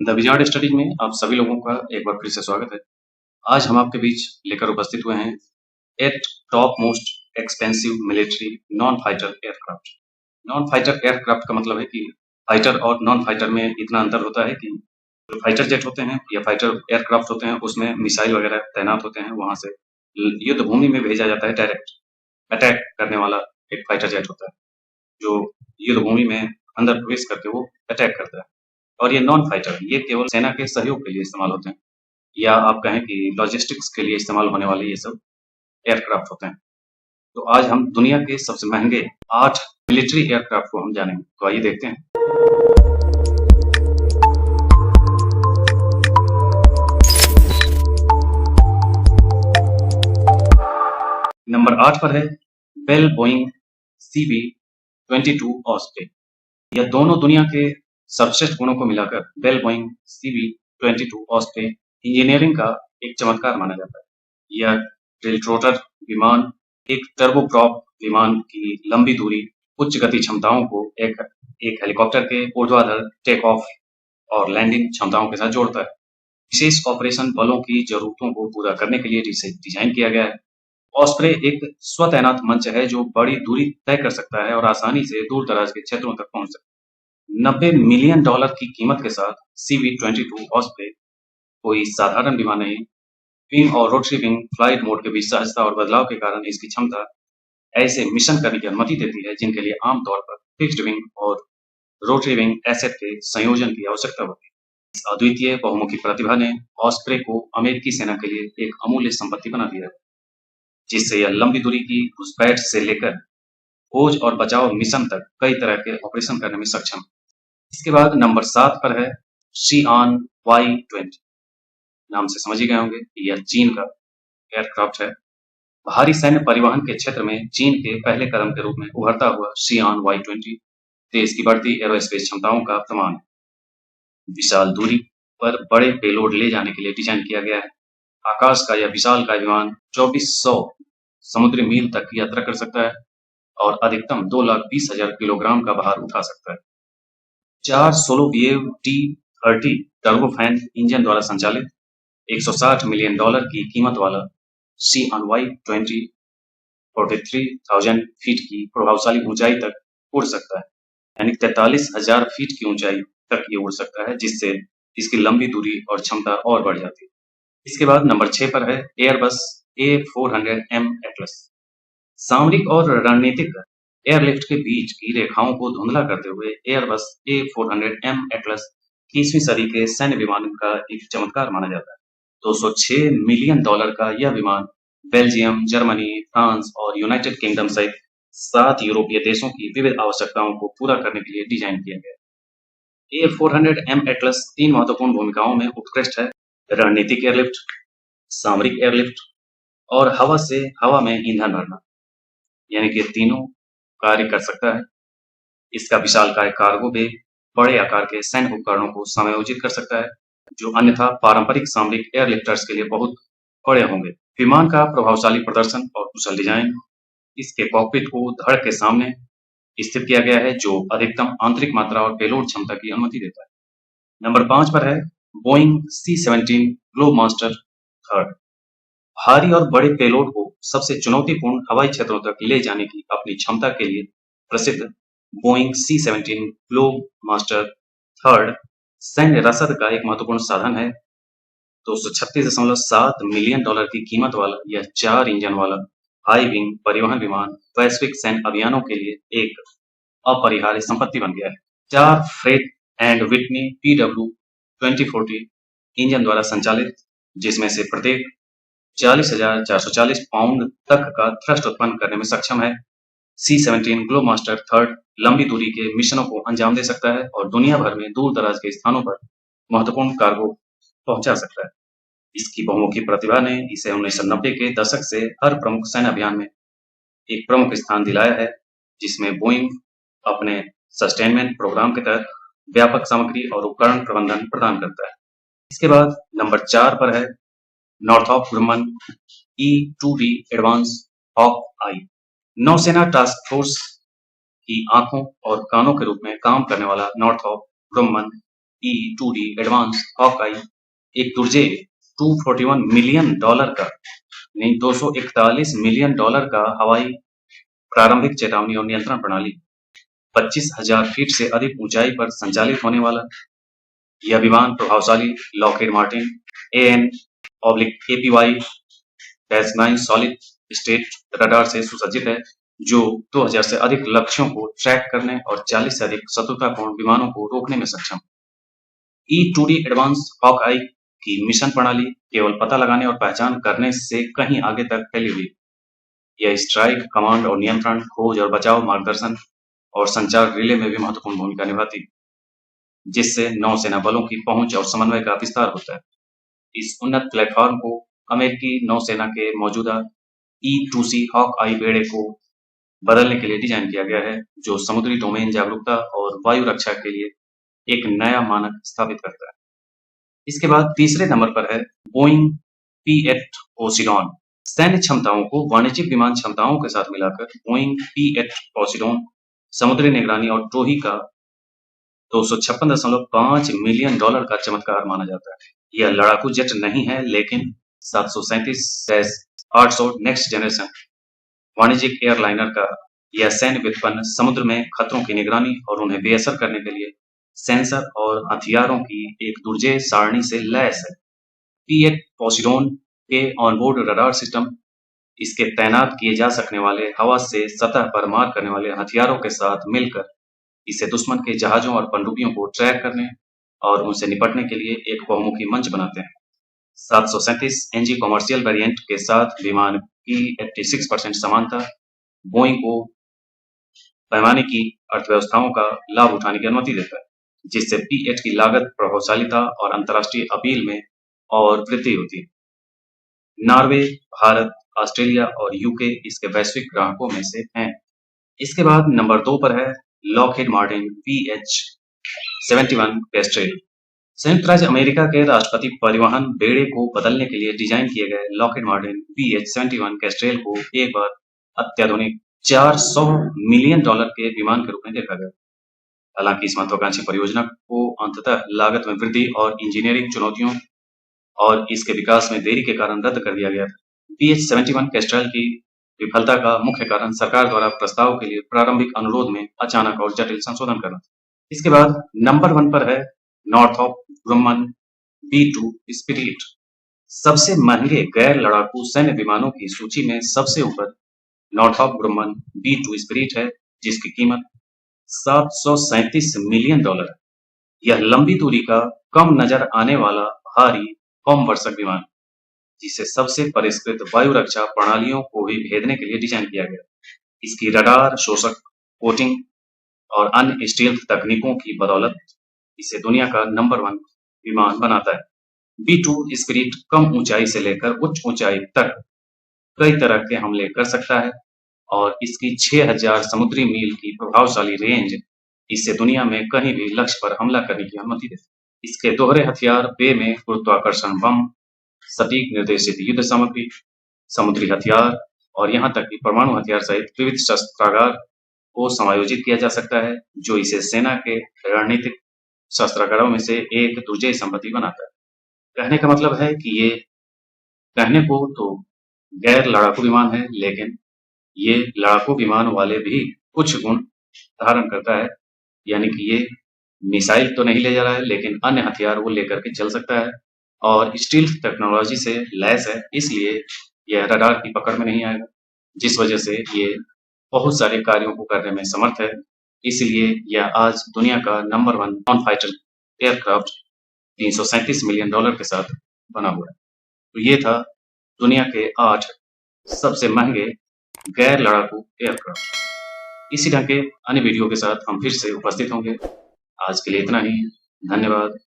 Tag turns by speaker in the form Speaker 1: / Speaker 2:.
Speaker 1: The wizard studies में आप सभी लोगों का एक बार फिर से स्वागत है। आज हम आपके बीच लेकर उपस्थित हुए हैं 8 top most expensive military non fighter aircraft. Non fighter aircraft का मतलब है कि फाइटर और नॉन फाइटर में इतना अंतर होता है कि जो फाइटर जेट होते हैं या फाइटर एयरक्राफ्ट होते हैं उसमें मिसाइल वगैरह तैनात होते हैं, वहां से युद्ध भूमि में भेजा जाता है, डायरेक्ट अटैक करने वाला एक फाइटर जेट होता है जो युद्ध भूमि में अंदर प्रवेश करके वो अटैक करता है। और ये नॉन फाइटर, ये केवल सेना के सहयोग के लिए इस्तेमाल होते हैं, या आप कहें कि लॉजिस्टिक्स के लिए इस्तेमाल होने वाले ये सब एयरक्राफ्ट होते हैं। तो आज हम दुनिया के सबसे महंगे 8 मिलिट्री एयरक्राफ्ट को हम जानेंगे। तो आइए देखते हैं। नंबर 8 पर है बेल बोइंग CB-22 ऑस्प्रे। यह दोनों दुनिया के सर्वश्रेष्ठ गुणों को मिलाकर bell Boeing CB-22 osprey engineering का एक चमत्कार माना जाता है। यह टिल्ट्रोटर विमान एक टर्बोप्रॉप विमान की लंबी दूरी, उच्च गति क्षमताओं को एक हेलीकॉप्टर के ऊर्ध्वाधर टेक ऑफ और लैंडिंग क्षमताओं के साथ जोड़ता है। विशेष ऑपरेशन बलों की जरूरतों को पूरा करने के लिए डिजाइन किया गया है। ऑस्प्रे एक स्वतैनात मंच है जो बड़ी दूरी तय कर सकता है और आसानी से दूर दराज के क्षेत्रों तक पहुंच सकता है। $90 मिलियन की कीमत के साथ CB-22 ऑस्प्रे कोई साधारण विमान नहीं। विंग और रोटरी विंग फ्लाइट मोड के बीच सहजता और बदलाव के कारण इसकी क्षमता ऐसे मिशन करने की अनुमति देती है जिनके लिए आमतौर पर फिक्स्ड विंग और रोटरी विंग एसेट के संयोजन की आवश्यकता होती है। इस अद्वितीय बहुमुखी प्रतिभा ने ऑस्प्रे को अमेरिकी सेना के लिए एक अमूल्य संपत्ति बना दिया है, जिससे यह लंबी दूरी की घुसपैठ से लेकर खोज और बचाव मिशन तक कई तरह के ऑपरेशन करने में सक्षम। इसके बाद नंबर 7 पर है शीआन Y-20। नाम से समझ ही गए होंगे कि यह चीन का एयरक्राफ्ट है। भारी सैन्य परिवहन के क्षेत्र में चीन के पहले कदम के रूप में उभरता हुआ शीआन Y-20 देश की बढ़ती एरोस्पेस क्षमताओं का प्रमाण है। विशाल दूरी पर बड़े पेलोड ले जाने के लिए डिजाइन किया गया है। आकाश का यह विशालकाय विमान 2400 समुद्री मील तक की यात्रा कर सकता है और अधिकतम 2,20,000 किलोग्राम का भार उठा सकता है। 4 सोलोवेव T-30 टर्बोफैन इंजन द्वारा संचालित $160 मिलियन की कीमत वाला शीआन Y-20 43,000 फीट की प्रभावशाली ऊंचाई तक उड़ सकता है, यानी 43,000 फीट की ऊंचाई तक ये उड़ सकता है, जिससे इसकी लंबी दूरी और क्षमता और बढ़ जाती है। इसके बाद नंबर 6 पर है एयरबस A400M एटलस। सामरिक और रणनीतिक एयरलिफ्ट के बीच की रेखाओं को धुंधला करते हुए एयरबस A400M एटलस 20वीं सदी के सैन्य विमान का एक चमत्कार माना जाता है। $206 मिलियन का यह विमान बेल्जियम, जर्मनी, फ्रांस और यूनाइटेड किंगडम सहित 7 यूरोपीय देशों की विविध आवश्यकताओं को पूरा करने के लिए डिजाइन किया गया। A400M एटलस 3 महत्वपूर्ण भूमिकाओं में उत्कृष्ट है: रणनीतिक एयरलिफ्ट, सामरिक एयरलिफ्ट और हवा से हवा में ईंधन भरना, यानी कि तीनों कार्य कर सकता है। इसका विशालकाय कार्गो बे बड़े आकार के सैन्य उपकरणों को समायोजित कर सकता है, जो अन्यथा पारंपरिक सामरिक एयरलिफ्टर्स के लिए बहुत बड़े होंगे। विमान का प्रभावशाली प्रदर्शन और कुशल डिजाइन इसके कॉकपिट को धड़ के सामने स्थित किया गया है, जो अधिकतम आंतरिक मात्रा और पेलोड क्षमता की अनुमति देता है। नंबर 5 पर है बोइंग C-17 ग्लोबमास्टर थर्ड। भारी और बड़े पेलोड को सबसे चुनौतीपूर्ण हवाई क्षेत्रों तक ले जाने की अपनी क्षमता के लिए प्रसिद्ध बोइंग C-17 ग्लोबमास्टर थर्ड सैन्य रसद का एक महत्वपूर्ण साधन है। $236.7 मिलियन की कीमत वाला यह 4 इंजन वाला हाई विंग परिवहन विमान वैश्विक सैन्य अभियानों के लिए एक अपरिहार्य संपत्ति बन गया है। 4 freight and Whitney PW2040 engine द्वारा संचालित, जिसमें से प्रत्येक 40,440 पाउंड तक का थ्रस्ट उत्पन्न करने में सक्षम है। C-17 ग्लोबमास्टर थर्ड लंबी दूरी के मिशनों को अंजाम दे सकता है और दुनिया भर में दूर दराज के स्थानों पर महत्वपूर्ण कार्गो पहुंचा सकता है। इसकी बहुमुखी प्रतिभा ने इसे 1990 के दशक से हर प्रमुख सैन्य अभियान में एक प्रमुख स्थान दिलाया है, जिसमें बोइंग अपने सस्टेनमेंट प्रोग्राम के तहत व्यापक सामग्री और उपकरण प्रबंधन प्रदान करता है। इसके बाद नंबर 4 पर है Northrop Grumman E-2D advance hoc आई। नौसेना टास्क फोर्स की आंखों और कानों के रूप में काम करने वाला Northrop Grumman E-2D advance Hawkeye एक दुर्जे $241 मिलियन का नहीं $241 मिलियन का हवाई प्रारंभिक चेतावनी और नियंत्रण प्रणाली 25,000 फीट से अधिक ऊंचाई पर संचालित होने वाला यह विमान प्रभावशाली Lockheed Martin AN/APY-9 solid state radar से सुसज्जित है जो 2000 से अधिक लक्ष्यों को ट्रैक करने और 40 से अधिक शत्रुतापूर्ण विमानों को रोकने में सक्षम। E-2D एडवांस हॉकआई की मिशन प्रणाली केवल पता लगाने और पहचान करने से कहीं आगे तक फैली हुई। यह स्ट्राइक, कमांड और नियंत्रण, खोज और बचाव, मार्गदर्शन और संचार रिले में भी महत्वपूर्ण भूमिका निभाती, जिससे नौसेना बलों की पहुंच और समन्वय का विस्तार होता है। इस उन्नत प्लेटफॉर्म को अमेरिकी नौसेना के मौजूदा E-2C हॉकआई बेड़े को बदलने के लिए डिजाइन किया गया है, जो समुद्री डोमेन जागरूकता और वायु रक्षा के लिए एक नया मानक स्थापित करता है। इसके बाद तीसरे नंबर पर है बोइंग P-8 पोसिडॉन। सैन्य क्षमताओं को वाणिज्यिक विमान क्षमताओं के साथ मिलाकर बोइंग P-8 पोसिडॉन समुद्री निगरानी और टोही का $256.5 मिलियन का चमत्कार माना जाता है। यह लड़ाकू जेट नहीं है, लेकिन 737-800 नेक्स्ट जनरेशन वाणिज्यिक एयरलाइनर का यह सैन्य व्युत्पन्न समुद्र में खतरों की निगरानी और उन्हें बेअसर करने के लिए सेंसर और हथियारों की एक दुर्जेय सारणी से लैस है। P-8 पोसिडॉन के ऑनबोर्ड रडार सिस्टम इसके तैनात किए जा सकने वाले हवा से सतह पर मार करने वाले हथियारों के साथ मिलकर इसे दुश्मन के जहाजों और पनडुब्बियों को ट्रैक करने और उनसे निपटने के लिए एक बहुमुखी मंच बनाते हैं। 737 NG कॉमर्शियल वेरिएंट के साथ विमान की 86% समानता बोइंग को पैमाने की अर्थव्यवस्थाओं का लाभ उठाने की अनुमति देता है, जिससे P-8 की लागत, प्रभावशालीता और अंतर्राष्ट्रीय अपील में और वृद्धि होती है। नॉर्वे, भारत, ऑस्ट्रेलिया और यूके इसके वैश्विक ग्राहकों में से हैं। इसके बाद नंबर 2 पर है लॉकहीड मार्टिन PH-71 केस्ट्रेल। संयुक्त राज्य अमेरिका के राष्ट्रपति परिवहन बेड़े को बदलने के लिए डिजाइन किए गए लॉकहीड मार्टिन PH-71 केस्ट्रेल को एक बार अत्याधुनिक $400 मिलियन के विमान के रूप में देखा गया। हालांकि इस महत्वाकांक्षी परियोजना को अंततः लागत में वृद्धि और इंजीनियरिंग चुनौतियों और इसके विकास में देरी के कारण रद्द कर दिया गया। PH-71 केस्ट्रेल की विफलता का मुख्य कारण सरकार द्वारा प्रस्ताव के लिए प्रारंभिक अनुरोध में अचानक और जटिल संशोधन करना। इसके बाद नंबर 1 पर है नॉर्थरॉप ग्रुमन B-2 स्पिरिट। सबसे महंगे गैर लड़ाकू सैन्य विमानों की सूची में सबसे ऊपर नॉर्थरॉप ग्रुमन B-2 स्पिरिट है, जिसकी कीमत $737 मिलियन है। यह लंबी दूरी का कम नजर आने वाला भारी कम वर्षक विमान, जिसे सबसे परिष्कृत वायु रक्षा प्रणालियों को भी भेदने के लिए डिजाइन किया गया। इसकी रडार, शोषक कोटिंग और अन्य स्टील्थ तकनीकों की बदौलत इसे दुनिया का नंबर 1 विमान बनाता है। B-2 स्पिरिट कम ऊंचाई से लेकर उच्च ऊंचाई तक कई तरह के हमले कर सकता है और इसकी 6000 समुद्री मील की प्रभावशाली रेंज इसे दुनिया में कहीं भी लक्ष्य पर हमला करने की अनुमति देती है। इसके दोहरे हथियार बे में गुरुत्वाकर्षण बम, सटीक निर्देशित युद्ध सामग्री, समुद्री हथियार और यहाँ तक कि परमाणु हथियार सहित विविध शस्त्रागार को समायोजित किया जा सकता है, जो इसे सेना के रणनीतिक शस्त्रागारों में से एक दुर्जेय संपत्ति बनाता है। कहने का मतलब है कि ये कहने को तो गैर लड़ाकू विमान है, लेकिन ये लड़ाकू विमान वाले भी कुछ गुण धारण करता है, यानी कि ये मिसाइल तो नहीं ले जा रहा है, लेकिन अन्य हथियार वो लेकर के चल सकता है और स्टील्थ टेक्नोलॉजी से लैस है, इसलिए यह रडार की पकड़ में नहीं आएगा, जिस वजह से ये बहुत सारे कार्यों को करने में समर्थ है। इसलिए यह आज दुनिया का number 1 non fighter aircraft $337 million के साथ बना हुआ है। तो ये था दुनिया के 8 सबसे महंगे गैर लड़ाकू एयरक्राफ्ट। इसी ढंग के अन्य वीडियो के साथ हम फिर से उपस्थित होंगे। आज के लिए इतना ही। धन्यवाद।